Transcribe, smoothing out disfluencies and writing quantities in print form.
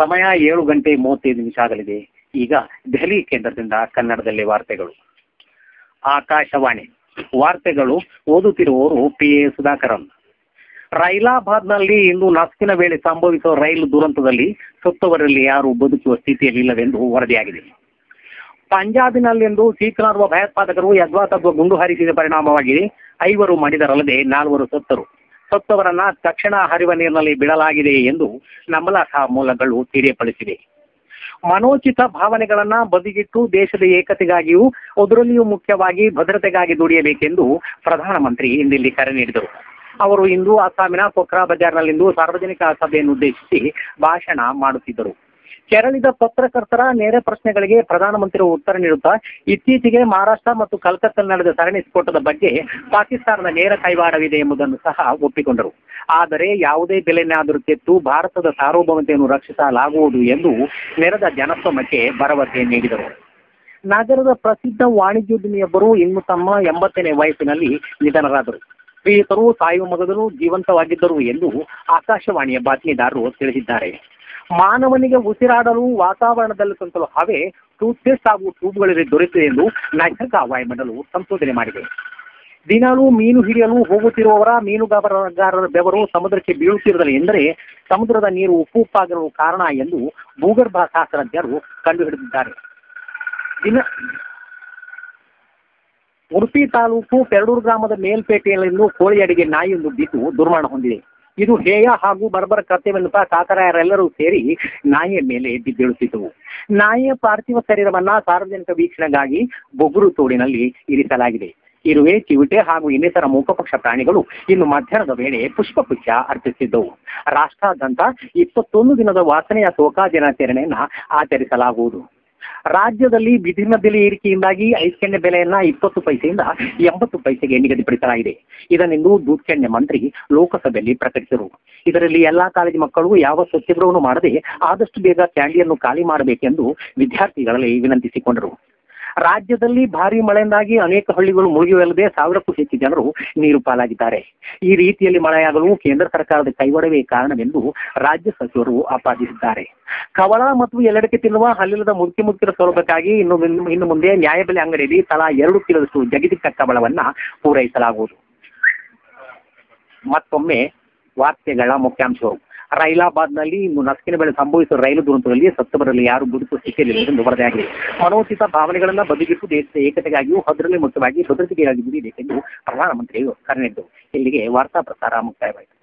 ಸಮಯ 7:35 ಆಗಲಿದೆ. ಈಗ ದೆಹಲಿ ಕೇಂದ್ರದಿಂದ ಕನ್ನಡದಲ್ಲಿ ವಾರ್ತೆಗಳು. ಆಕಾಶವಾಣಿ ವಾರ್ತೆಗಳು ಓದುತ್ತಿರುವವರು PA ಸುಧಾಕರನ್. ರೈಲಾಬಾದ್ನಲ್ಲಿ ಇಂದು ನಸುಕಿನ ವೇಳೆ ಸಂಭವಿಸುವ ರೈಲು ದುರಂತದಲ್ಲಿ ಸತ್ತವರಲ್ಲಿ ಯಾರು ಬದುಕುವ ಸ್ಥಿತಿಯಲ್ಲಿಲ್ಲವೆಂದು ವರದಿಯಾಗಿದೆ. ಪಂಜಾಬಿನಲ್ಲಿಂದು ಶೀತನಾರ್ವ ಭಯೋತ್ಪಾದಕರು ಯದ್ವಾತದ್ವಾ ಗುಂಡು ಹಾರಿಸಿದ ಪರಿಣಾಮವಾಗಿ 5 ಮಡಿದರಲ್ಲದೆ 4 ಸತ್ತರು. ಸತ್ತವರನ್ನ ತಕ್ಷಣ ಹರಿವ ನೀರಿನಲ್ಲಿ ಬಿಡಲಾಗಿದೆ ಎಂದು ನಂಬಲಾರ್ಹ ಮೂಲಗಳು ತಿಳಿಯಪಡಿಸಿವೆ. ಮನೋಚಿತ ಭಾವನೆಗಳನ್ನ ಬದಿಗಿಟ್ಟು ದೇಶದ ಏಕತೆಗಾಗಿಯೂ ಅದರಲ್ಲಿಯೂ ಮುಖ್ಯವಾಗಿ ಭದ್ರತೆಗಾಗಿ ದುಡಿಯಬೇಕೆಂದು ಪ್ರಧಾನಮಂತ್ರಿ ಇಂದಿಲ್ಲಿ ಕರೆ ನೀಡಿದರು. ಅವರು ಇಂದು ಅಸ್ಸಾಮಿನ ಕೊಕ್ರಾ ಬಜಾರ್ನಲ್ಲಿಂದು ಸಾರ್ವಜನಿಕ ಸಭೆಯನ್ನು ಉದ್ದೇಶಿಸಿ ಭಾಷಣ ಮಾಡುತ್ತಿದ್ದರು. ಕೆರಳಿದ ಪತ್ರಕರ್ತರ ನೇರ ಪ್ರಶ್ನೆಗಳಿಗೆ ಪ್ರಧಾನಮಂತ್ರಿ ಉತ್ತರ ನೀಡುತ್ತಾ ಇತ್ತೀಚೆಗೆ ಮಹಾರಾಷ್ಟ್ರ ಮತ್ತು ಕಲ್ಕತ್ತೆಯಲ್ಲಿ ನಡೆದ ಸರಣಿ ಸ್ಫೋಟದ ಬಗ್ಗೆ ಪಾಕಿಸ್ತಾನದ ನೇರ ಕೈವಾಡವಿದೆ ಎಂಬುದನ್ನು ಸಹ ಒಪ್ಪಿಕೊಂಡರು. ಆದರೆ ಯಾವುದೇ ಬೆಲೆನಾದರೂ ತೆತ್ತು ಭಾರತದ ಸಾರ್ವಭೌಮತೆಯನ್ನು ರಕ್ಷಿಸಲಾಗುವುದು ಎಂದು ನೆರೆದ ಜನಸ್ತೋಮಕ್ಕೆ ಭರವಸೆ ನೀಡಿದರು. ನಗರದ ಪ್ರಸಿದ್ಧ ವಾಣಿಜ್ಯೋದ್ಯಮಿಯೊಬ್ಬರು ಇನ್ನು ತಮ್ಮ 80ನೇ ವಯಸ್ಸಿನಲ್ಲಿ ನಿಧನರಾದರು. ಪ್ರಿಯತರು ಸಾಯುವ ಮೊದಲು ಜೀವಂತವಾಗಿದ್ದರು ಎಂದು ಆಕಾಶವಾಣಿಯ ಬಾತ್ಮೀದಾರರು ತಿಳಿಸಿದ್ದಾರೆ. ಮಾನವನಿಗೆ ಉಸಿರಾಡಲು ವಾತಾವರಣದಲ್ಲಿ ಸಂತಲು ಹವೆ, ಟೂತ್ಪೇಸ್ಟ್ ಹಾಗೂ ಟ್ಯೂಬ್ಗಳಲ್ಲಿ ದೊರೆತಿದೆ ಎಂದು ನೈಸರ್ಗಿಕ ವಾಯುಮಂಡಲವು ಸಂಶೋಧನೆ ಮಾಡಿದೆ. ದಿನಾಲೂ ಮೀನು ಹಿಡಿಯಲು ಹೋಗುತ್ತಿರುವವರ ಮೀನುಗಾರರ ಬೆವರು ಸಮುದ್ರಕ್ಕೆ ಬೀಳುತ್ತಿರುವುದಿಲ್ಲ ಎಂದರೆ ಸಮುದ್ರದ ನೀರು ಉಪ್ಪುಪ್ಪಾಗಿರುವ ಕಾರಣ ಎಂದು ಭೂಗರ್ಭ ಶಾಸ್ತ್ರಜ್ಞರು ಕಂಡುಹಿಡಿದಿದ್ದಾರೆ. ಉಡುಪಿ ತಾಲೂಕು ಪೆರಡೂರು ಗ್ರಾಮದ ಮೇಲ್ಪೇಟೆಯಲ್ಲಿಂದು ಕೋಳಿ ಅಡಿಗೆ ನಾಯಿಯೊಂದು ಬಿದ್ದು ದುರ್ಮರಣ ಹೊಂದಿದೆ. ಇದು ಹೇಯ ಹಾಗೂ ಬರ್ಬರ ಕರ್ತವ್ಯವೆನ್ನುತ್ತಾ ಕಾಕರಾಯರೆಲ್ಲರೂ ಸೇರಿ ನಾಯಿಯ ಮೇಲೆ ಬಿದ್ದಿಡುತ್ತಿದ್ದವು. ನಾಯಿಯ ಪಾರ್ಥಿವ ಶರೀರವನ್ನ ಸಾರ್ವಜನಿಕ ವೀಕ್ಷಣೆಗಾಗಿ ಬೊಗುರು ತೋಡಿನಲ್ಲಿ ಇರಿಸಲಾಗಿದೆ. ಇರುವೆ, ಚಿವಿಟೆ ಹಾಗೂ ಇನ್ನಿತರ ಮೂಕಪಕ್ಷ ಪ್ರಾಣಿಗಳು ಇನ್ನು ಮಧ್ಯಾಹ್ನದ ವೇಳೆ ಪುಷ್ಪಗುಚ್ಛ ಅರ್ಪಿಸಿದ್ದವು. ರಾಷ್ಟ್ರಾದ್ಯಂತ 21 ದಿನದ ವಾಸನೆಯ ಶೋಕಾ ದಿನಾಚರಣೆಯನ್ನ ಆಚರಿಸಲಾಗುವುದು. ರಾಜ್ಯದಲ್ಲಿ ವಿಭಿನ್ನ ಬೆಲೆ ಏರಿಕೆಯಿಂದಾಗಿ ಐಸ್ಕೆಣ್ಣೆ ಬೆಲೆಯನ್ನ 20 ಪೈಸೆಯಿಂದ 80 ಪೈಸೆಗೆ ನಿಗದಿಪಡಿಸಲಾಗಿದೆ. ಇದನ್ನೆಂದು ದೂತ್ಕೆಣ್ಣೆ ಮಂತ್ರಿ ಲೋಕಸಭೆಯಲ್ಲಿ ಪ್ರಕಟಿಸಿದರು. ಇದರಲ್ಲಿ ಎಲ್ಲಾ ಕಾಲೇಜು ಮಕ್ಕಳು ಯಾವ ಸತ್ಯಾಗ್ರಹವನ್ನು ಮಾಡದೆ ಆದಷ್ಟು ಬೇಗ ಕ್ಯಾಂಡಿಯನ್ನು ಖಾಲಿ ಮಾಡಬೇಕೆಂದು ವಿದ್ಯಾರ್ಥಿಗಳಲ್ಲಿ ವಿನಂತಿಸಿಕೊಂಡರು. ರಾಜ್ಯದಲ್ಲಿ ಭಾರೀ ಮಳೆಯಿಂದಾಗಿ ಅನೇಕ ಹಳ್ಳಿಗಳು ಮುಳುಗಿಯಲ್ಲದೆ 1000ಕ್ಕೂ ಹೆಚ್ಚು ಜನರು ನೀರು ಪಾಲಾಗಿದ್ದಾರೆ. ಈ ರೀತಿಯಲ್ಲಿ ಮಳೆಯಾಗಲು ಕೇಂದ್ರ ಸರ್ಕಾರದ ಕೈವಾಡವೇ ಕಾರಣವೆಂದು ರಾಜ್ಯ ಸಚಿವರು ಆಪಾದಿಸಿದ್ದಾರೆ. ಕವಳ ಮತ್ತು ಎಲ್ಲೆಡಕ್ಕೆ ತಿನ್ನುವ ಹಲ್ಲಿಲ್ಲದ ಮುದುಕಿರ ಸೌಲಭ್ಯಕ್ಕಾಗಿ ಇನ್ನು ಮುಂದೆ ನ್ಯಾಯಬೆಲೆ ಅಂಗಡಿಯಲ್ಲಿ ತಲಾ 2 ಕಿಲೋದಷ್ಟು ಜಗಿದಿಟ್ಟ ಕವಳವನ್ನ ಪೂರೈಸಲಾಗುವುದು. ಮತ್ತೊಮ್ಮೆ ವಾರ್ತೆಗಳ ಮುಖ್ಯಾಂಶಗಳು. ರೈಲಾಬಾದ್ನಲ್ಲಿ ಇಂದು ನಸುಕಿನ ವೇಳೆ ಸಂಭವಿಸುವ ರೈಲು ದುರಂತದಲ್ಲಿ ಸತ್ತವರಲ್ಲಿ ಯಾರು ಬದುಕುವ ಸ್ಥಿತಿಯಲ್ಲಿ ಎಂದು ವರದಿಯಾಗಿದೆ. ಮನೋಚಿತ ಭಾವನೆಗಳನ್ನ ಬದಿಗಿಟ್ಟು ದೇಶದ ಏಕತೆಗಾಗಿಯೂ ಅದರಲ್ಲಿ ಮುಖ್ಯವಾಗಿ ಭದ್ರತೆಗಾಗಿ ದುಡಿಯಬೇಕೆಂದು ಪ್ರಧಾನಮಂತ್ರಿಗಳು ಕರೆ ನೀಡಿದರು. ಇಲ್ಲಿಗೆ ವಾರ್ತಾ ಪ್ರಸಾರ ಮುಕ್ತಾಯವಾಯಿತು.